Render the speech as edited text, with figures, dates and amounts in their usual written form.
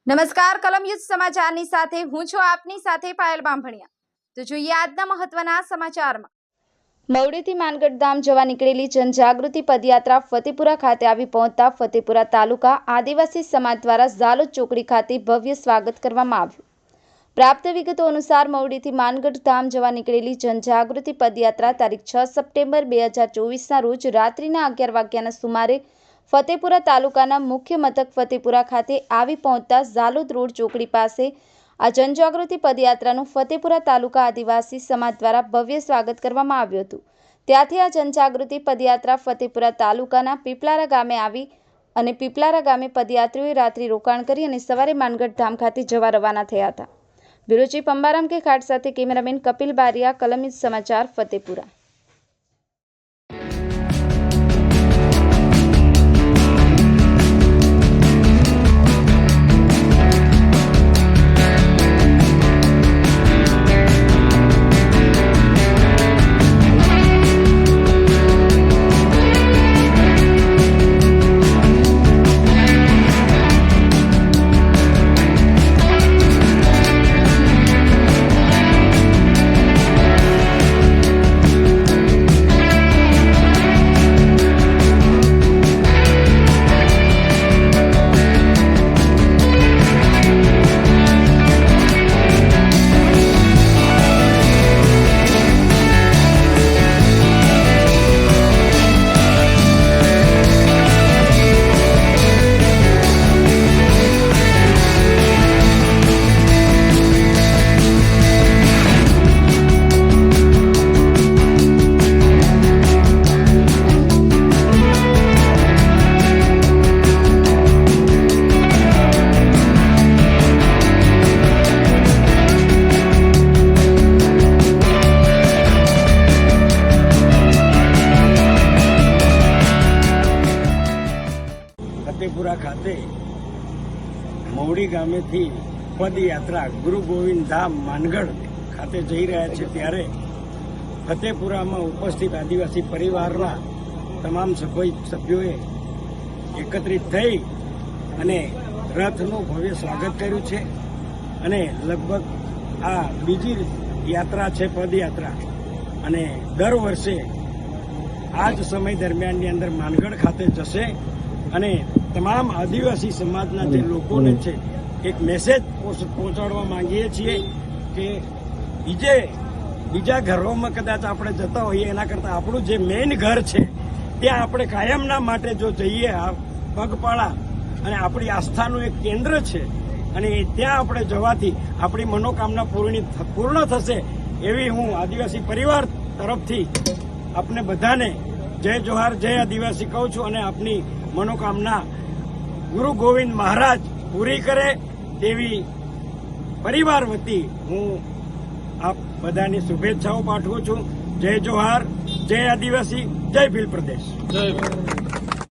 નમસ્કાર, કલમ યુદ્ધ સમાચારની સાથે હું છું આપની સાથે પાયલ બામભણિયા। તો જોઈએ આજના મહત્વના સમાચારમાં। મવડીથી માનગઢ ધામ જવા નીકળેલી જનજાગૃતિ પદયાત્રા ફતેપુરા ખાતે આવી પહોંચતા ફતેપુરા તાલુકા આદિવાસી સમાજ દ્વારા ઝાલોદ ચોકડી ખાતે ભવ્ય સ્વાગત કરવામાં આવ્યું। પ્રાપ્ત વિગતો અનુસાર મવડીથી માનગઢ ધામ જવા નીકળેલી જનજાગૃતિ પદયાત્રા તારીખ 6 સપ્ટેમ્બર 2024ના રોજ રાત્રિના 11 વાગ્યાના સુમારે ફતેપુરા તાલુકાના મુખ્ય મથક ફતેપુરા ખાતે આવી પહોંચતા ઝાલોદ રોડ ચોકડી પાસે આ જનજાગૃતિ પદયાત્રાનું ફતેપુરા તાલુકા આદિવાસી સમાજ દ્વારા ભવ્ય સ્વાગત કરવામાં આવ્યું હતું। ત્યાંથી આ જનજાગૃતિ પદયાત્રા ફતેપુરા તાલુકાના પીપલારા ગામે આવી અને પીપલારા ગામે પદયાત્રીઓએ રાત્રિ રોકાણ કરી અને સવારે માનગઢ ધામ ખાતે જવા રવાના થયા હતા। બ્યુરો ચીફ અંબારામ કે ખાટ સાથે કેમેરામેન કપિલ બારિયા, કલમ યુદ્ધ સમાચાર, ફતેપુરા। ફતેપુરા ખાતે મવડી ગામેથી પદયાત્રા ગુરુ ગોવિંદ ધામ માનગઢ ખાતે જઈ રહ્યા છે ત્યારે ફતેપુરામાં ઉપસ્થિત આદિવાસી પરિવારના તમામ સભ્યોએ એકત્રિત થઈ અને રથનું ભવ્ય સ્વાગત કર્યું છે અને લગભગ આ બીજી યાત્રા છે, પદયાત્રા, અને દર વર્ષે આ જ સમય દરમિયાનની અંદર માનગઢ ખાતે જશે અને તમામ આદિવાસી સમાજના જે લોકોને છે એક મેસેજ પહોંચાડવા માંગીએ છીએ કે બીજા ઘરોમાં કદાચ આપણે જતા હોઈએ એના કરતાં આપણું જે મેઇન ઘર છે ત્યાં આપણે કાયમના માટે જો જઈએ પગપાળા, અને આપણી આસ્થાનું એક કેન્દ્ર છે અને ત્યાં આપણે જવાથી આપણી મનોકામના પૂર્ણ થશે એવી હું આદિવાસી પરિવાર તરફથી આપને બધાને જય જોહાર, જય આદિવાસી કહું છું અને આપની મનોકામના ગુરુ ગોવિંદ મહારાજ પૂરી કરે તેવી પરિવાર વતી હું આપ બધાની શુભેચ્છાઓ પાઠવું છું। જય જોહાર, જય આદિવાસી, જય ભીલ પ્રદેશ।